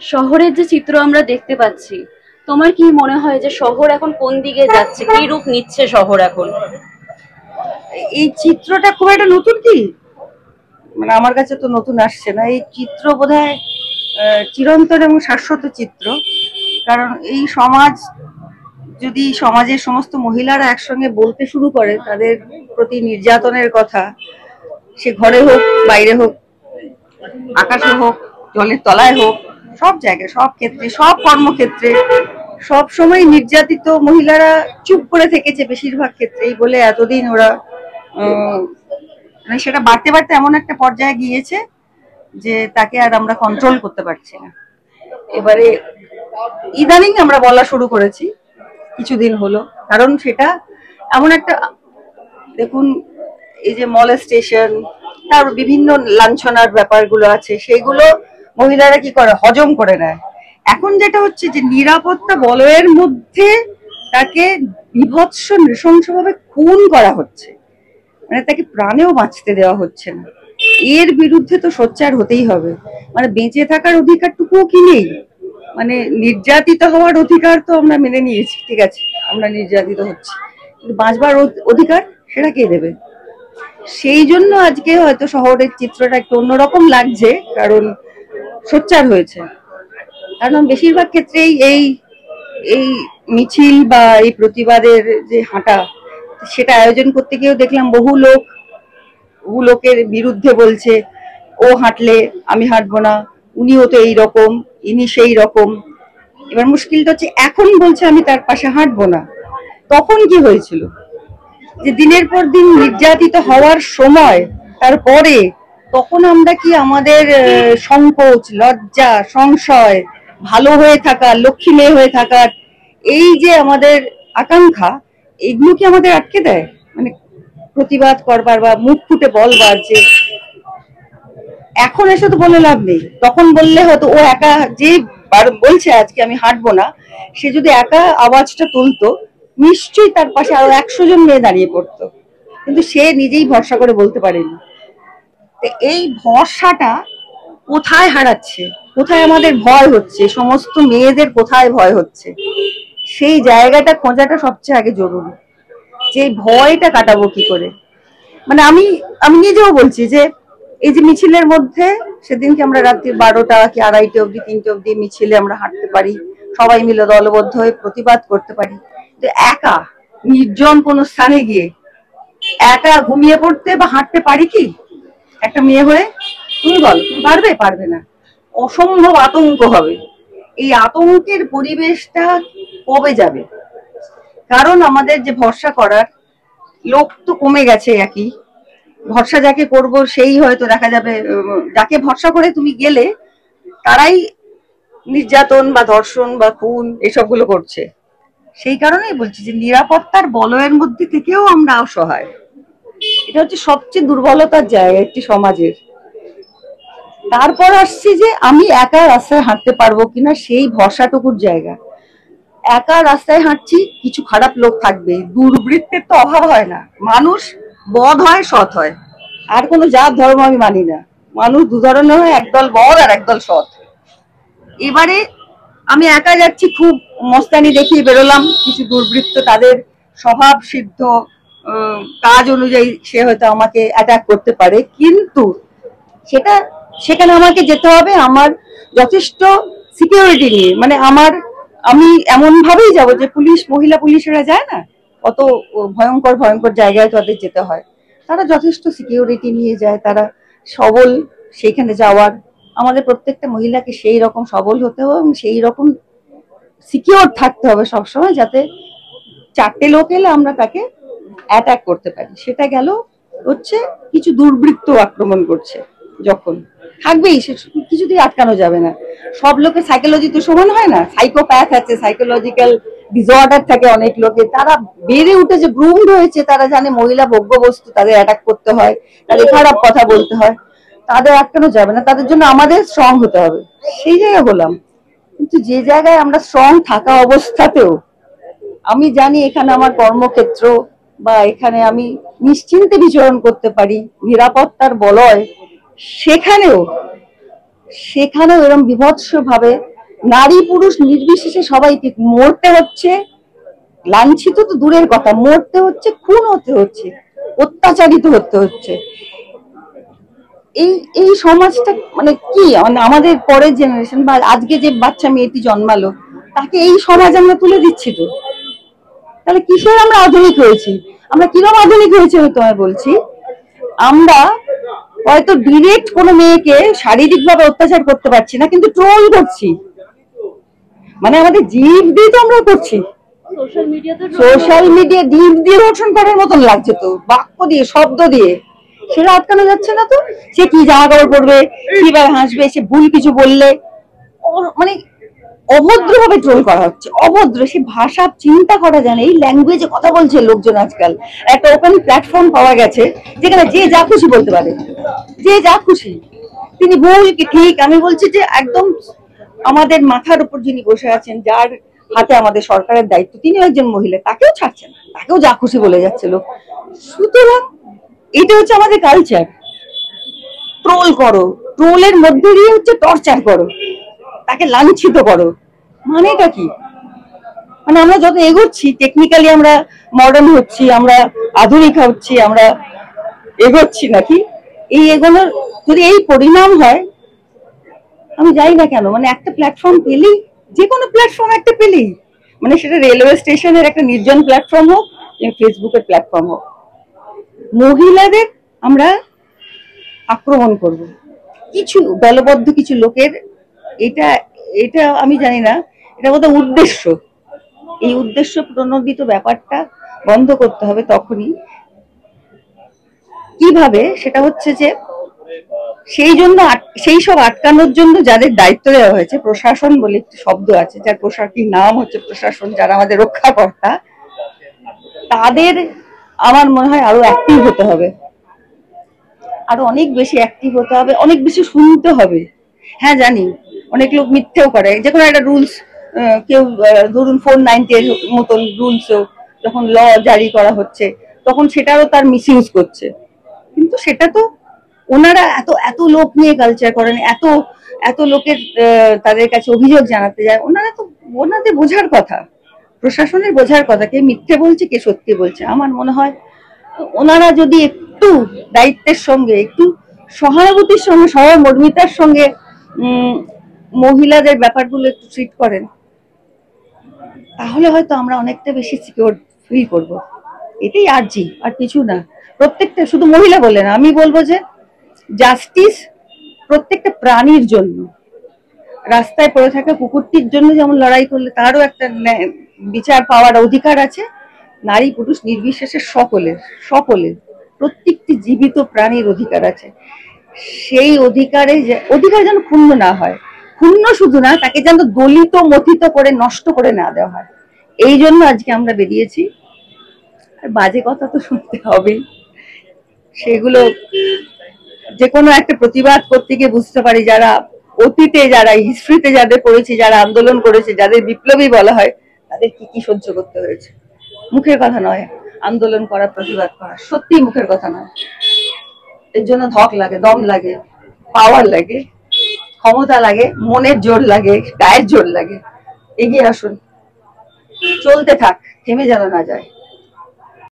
শহরের যে চিত্র আমরা দেখতে পাচ্ছি, তোমার কি মনে হয় যে শহর এখন কোন দিকে যাচ্ছে, কি রূপ নিচ্ছে শহর এখন? এই চিত্রটা খুব একটা নতুন কি, মানে আমার কাছে তো নতুন আসছে না। এই চিত্র বোধহয় চিরন্তন এবং শাশ্বত চিত্র। কারণ এই সমাজ, যদি সমাজের সমস্ত মহিলারা একসঙ্গে বলতে শুরু করে তাদের প্রতি নির্যাতনের কথা, সে ঘরে হোক, বাইরে হোক, আকাশে হোক, জলের তলায় হোক, সব জায়গায়, সব ক্ষেত্রে, সব কর্মক্ষেত্রে সব সময় নির্যাতিত মহিলারা চুপ করে থেকেছে বেশিরভাগ ক্ষেত্রেই বলে এতদিন ওরা মানে সেটা বাড়তে বাড়তে এমন একটা পর্যায়ে গিয়েছে যে তাকে আর আমরা কন্ট্রোল করতে পারছি না। এবারে ইদানিং আমরা বলা শুরু করেছি কিছুদিন হলো, কারণ সেটা এমন একটা, দেখুন, এই যে মলেস্টেশন, তার বিভিন্ন লাঞ্ছনার ব্যাপারগুলো আছে, সেগুলো মহিলারা কি করে, হজম করে নেয়। এখন যেটা হচ্ছে যে নিরাপত্তা বলয়ের মধ্যে তাকে বিভৎস নৃশংসভাবে খুন করা হচ্ছে, মানে তাকে প্রাণেও বাঁচতে দেওয়া হচ্ছে না। এর বিরুদ্ধে তো সোচ্চার হতেই হবে। মানে বেঁচে থাকার অধিকারটুকুও কি নেই? মানে নির্যাতিত হওয়ার অধিকার তো আমরা মেনে নিয়েছি, ঠিক আছে, আমরা নির্যাতিত হচ্ছি, কিন্তু বাঁচবার অধিকার সেটা কে দেবে? সেই জন্য আজকে হয়তো শহরের চিত্রটা একটু অন্যরকম লাগছে, কারণ সোচ্চার হয়েছে। কারণ বেশিরভাগ ক্ষেত্রেই এই এই মিছিল বা এই প্রতিবাদের যে হাঁটা, সেটা আয়োজন করতে গিয়েও দেখলাম বহু লোকের বিরুদ্ধে বলছে, ও হাঁটলে আমি হাঁটবো না, উনিও তো এই রকম, ইনি সেই রকম। এবার মুশকিলটা হচ্ছে এখন বলছে আমি তার পাশে হাঁটবো না, তখন কি হয়েছিল? যে দিনের পর দিন নির্যাতিত হওয়ার সময়, তারপরে তখন আমরা কি আমাদের সংকোচ, লজ্জা, সংশয়, ভালো হয়ে থাকা, লক্ষ্মী মেয়ে হয়ে থাকার এই যে আমাদের আকাঙ্ক্ষা, এগুলো কি আমাদের আটকে দেয়? মানে প্রতিবাদ করবার বা মুখ ফুটে বলবার যে এখন এসে তো বলে লাভ নেই, তখন বললে হয়তো ও একা যে বলছে আজকে আমি হাঁটবো না, সে যদি একা আওয়াজটা তুলতো, নিশ্চয়ই তার পাশে আরো 100 জন মেয়ে দাঁড়িয়ে পড়তো, কিন্তু সে নিজেই ভরসা করে বলতে পারেনি। এই ভরসাটা কোথায় হারাচ্ছে, কোথায় আমাদের ভয় হচ্ছে, সমস্ত মেয়েদের কোথায় ভয় হচ্ছে, সেই জায়গাটা খোঁজাটা সবচেয়ে আগে জরুরি। যে ভয়টা কাটাবো কি করে? মানে আমি আমি নিজেও বলছি যে এই যে মিছিলের মধ্যে, সেদিনকে আমরা রাত্রি 12টা কি 2:30 অব্দি, 3টে অব্দি মিছিলে আমরা হাঁটতে পারি, সবাই মিলে দলবদ্ধ হয়ে প্রতিবাদ করতে পারি, তো একা নির্জন কোন স্থানে গিয়ে একা ঘুমিয়ে পড়তে বা হাঁটতে পারি কি একটা মেয়ে হয়ে? তুমি বল, পারবে? পারবে না। অসম্ভব আতঙ্ক হবে। এই আতঙ্কের পরিবেশটা কবে যাবে? কারণ আমাদের যে ভরসা করার লোক তো কমে গেছে। একই ভরসা যাকে করব সেই হয়তো দেখা যাবে, যাকে ভরসা করে তুমি গেলে তারাই নির্যাতন বা ধর্ষণ বা খুন এসবগুলো করছে। সেই কারণেই বলছি যে নিরাপত্তার বলয়ের মধ্যে থেকেও আমরা অসহায়। এটা হচ্ছে সবচেয়ে দুর্বলতার জায়গা একটি সমাজের। তারপর আসছি যে আমি একা রাস্তায় হাঁটতে পারবো কিনা, সেই ভরসাটুকুর জায়গা। একা রাস্তায় হাঁটছি, কিছু খারাপ লোক থাকবে, দুর্বৃত্তের তো অভাব হয় না। মানুষ বদ হয়, সৎ হয়, আর কোনো জাত ধর্ম আমি মানি না। মানুষ দু ধরনের হয়, একদল বদ আর একদল সৎ। এবারে আমি একা যাচ্ছি, খুব মস্তানি দেখিয়ে বেরোলাম, কিছু দুর্বৃত্ত তাদের স্বভাব সিদ্ধ কাজ অনুযায়ী সে হয়তো আমাকে অ্যাটাক করতে পারে, কিন্তু সেটা সেখানে আমাকে যেতে হবে আমার যথেষ্ট সিকিউরিটি নিয়ে। মানে আমি এমন ভাবেই যাব যে মহিলা পুলিশেরা যায় না, কত ভয়ঙ্কর ভয়ঙ্কর জায়গায় তাদের যেতে হয়, তারা যথেষ্ট সিকিউরিটি নিয়ে যায়, তারা সবল সেখানে যাওয়ার। আমাদের প্রত্যেকটা মহিলাকে সেই রকম সবল হতে হবে এবং সেই রকম সিকিউর থাকতে হবে সবসময়, যাতে 4টে লোক এলে আমরা তাকে অ্যাটাক করতে পারি। সেটা গেল হচ্ছে কিছু দুর্বৃত্ত আক্রমণ করছে যখন, থাকবেই, সে কিছুতেই আটকানো যাবে না। সব লোকের সাইকোলজি তো সমান হয় না, সাইকোপ্যাথ আছে, সাইকোলজিক্যাল ডিসঅর্ডার থাকে অনেক লোকের, তারা বেড়ে উঠেছে, গ্রুমড হয়েছে, তারা জানে মহিলা ভোগ্য বস্তু, তাদের অ্যাটাক করতে হয়, তাদের খারাপ কথা বলতে হয়, তাদের আটকানো যাবে না। তাদের জন্য আমাদের স্ট্রং হতে হবে, সেই জায়গায় হলাম। কিন্তু যে জায়গায় আমরা স্ট্রং থাকা অবস্থাতেও আমি জানি এখানে আমার কর্মক্ষেত্র বা এখানে আমি নিশ্চিন্তে বিচরণ করতে পারি, নিরাপত্তার বলয়, সেখানেও সেখানেও এরকম বিভৎস ভাবে নারী পুরুষ নির্বিশেষে সবাইকে মরতে হচ্ছে, লাঞ্ছিত তো দূরের কথা, মরতে হচ্ছে, খুন হতে হচ্ছে, অত্যাচারিত হতে হচ্ছে। এই এই সমাজটা মানে কি, মানে আমাদের পরের জেনারেশন বা আজকে যে বাচ্চা মেয়েটি জন্মালো তাকে এই সমাজ আমরা তুলে দিচ্ছি তো। তাহলে কিসের আমরা আধুনিক হয়েছি? আমরা কিরকম আধুনিক হয়েছে আমি তোমায় বলছি। আমরা হয়তো ডিরেক্ট কোনো মেয়েকে শারীরিক ভাবে অত্যাচার করতে পারছি না, কিন্তু ট্রোল করছি, মানে আমাদের জিভ দিয়ে তো আমরা করছি। সোশ্যাল মিডিয়া জিভ দিয়ে রোশন করার মতন লাগছে তো, বাক্য দিয়ে, শব্দ দিয়ে। সেটা আটকানো যাচ্ছে না তো। সে কি জামা কাপড় পরবে, কিভাবে হাসবে, সে ভুল কিছু বললে মানে অভদ্র ভাবে ট্রোল করা হচ্ছে, অভদ্র। সে ভাষা চিন্তা করা যায় না, এই ল্যাঙ্গুয়েজে কথা বলছে লোকজন আজকাল। একটা ওপেন প্ল্যাটফর্ম পাওয়া গেছে যেখানে যে যা খুশি বলতে পারে, যে যা খুশি। তিনি ভুল কি ঠিক, আমি বলছি যে একদম আমাদের মাথার উপর যিনি বসে আছেন, যার হাতে আমাদের সরকারের দায়িত্ব, তিনিও একজন মহিলা, তাকেও ছাড়ছেন, তাকেও যা খুশি বলে যাচ্ছে লোক। সুতরাং এটা হচ্ছে আমাদের কালচার। ট্রোল করো, ট্রোলের মধ্যে দিয়ে হচ্ছে টর্চার করো, তাকে লাঞ্ছিত করো। মানেটা কি? মানে আমরা যত এগোচ্ছি টেকনিক্যালি, আমরা মডার্ন হচ্ছি, আমরা আধুনিক হচ্ছি, আমরা এগোচ্ছি নাকি? এই এগোনোর যদি এই পরিণাম হয়, আমি যাই না কেন, মানে একটা প্ল্যাটফর্ম পেলেই, যে কোনো প্ল্যাটফর্ম একটা পেলেই, মানে সেটা রেলওয়ে স্টেশনের একটা নির্জন প্ল্যাটফর্ম হোক, ফেসবুকের প্ল্যাটফর্ম হোক, মহিলাদের আমরা আক্রমণ করব কিছু দলবদ্ধ কিছু লোকের। এটা এটা আমি জানি না, এটা বোধহয় উদ্দেশ্য। এই উদ্দেশ্য প্রণোদিত ব্যাপারটা বন্ধ করতে হবে। তখনই কিভাবে, সেটা হচ্ছে যে সেই জন্য সেই সব আটকানোর জন্য যাদের দায়িত্ব দেওয়া হয়েছে, প্রশাসন বলে একটি শব্দ আছে, যার প্রশাসনিক নাম হচ্ছে প্রশাসন, যারা আমাদের রক্ষাকর্তা, তাদের আমার মনে হয় আরো অ্যাক্টিভ হতে হবে, আরো অনেক বেশি অ্যাক্টিভ হতে হবে, অনেক বেশি শুনতে হবে। হ্যাঁ জানি অনেক লোক মিথ্যেও করে, যে কোনো একটা রুলস, কেউ ধরুন 490 এর মতন রুলস যখন ল জারি করা হচ্ছে, তখন সেটারও তার মিস ইউজ করছে। কিন্তু সেটা তো ওনারা এত এত লোক নিয়ে কালচার করেন, এত এত লোকের তাদের কাছে অভিযোগ জানাতে যায়, ওনারা তো, ওনাদের বোঝার কথা, প্রশাসনের বোঝার কথা, কে মিথ্যে বলছে কে সত্যি বলছে। আমার মনে হয় ওনারা যদি একটু দায়িত্বের সঙ্গে, একটু সহানুভূতির সঙ্গে, সহমর্মিতার সঙ্গে মহিলাদের ব্যাপারগুলো একটু ট্রিট করেন, তাহলে হয়তো আমরা অনেকটা বেশি সিকিউর ফিল করবো। এটাই আর্জি, আর কিছু না। প্রত্যেকটা, শুধু মহিলা বলে না, আমি বলবো যে জাস্টিস প্রত্যেকটা প্রাণীর জন্য। রাস্তায় পড়ে থাকা কুকুরটির জন্য যেমন লড়াই করলে তারও একটা বিচার পাওয়ার অধিকার আছে, নারী পুরুষ নির্বিশেষে সকলের, সকলের, প্রত্যেকটি জীবিত প্রাণীর অধিকার আছে। সেই অধিকারে, অধিকার যেন ক্ষুণ্ণ না হয়, ক্ষুণ্ণ শুধু না, তাকে যেন দলিত মথিত করে নষ্ট করে না দেওয়া হয়। এই জন্য আজকে আমরা বেরিয়েছি। আর বাজে কথা তো শুনতে হবেই, সেগুলো যে কোনো একটা প্রতিবাদ করতে গিয়ে বুঝতে পারি, যারা অতীতে, যারা হিস্ট্রিতে যাদের পড়েছে, যারা আন্দোলন করেছে, যাদের বিপ্লবী বলা হয়, তাদের কি কি সহ্য করতে হয়েছে। মুখের কথা নয় আন্দোলন করা, প্রতিবাদ করা, সত্যি মুখের কথা নয়। এর জন্য ধক লাগে, দম লাগে, পাওয়ার লাগে, ক্ষমতা লাগে, মনের জোর লাগে, গায়ের জোর লাগে। এগিয়ে আসুন, চলতে থাক, থেমে যেন না যায়।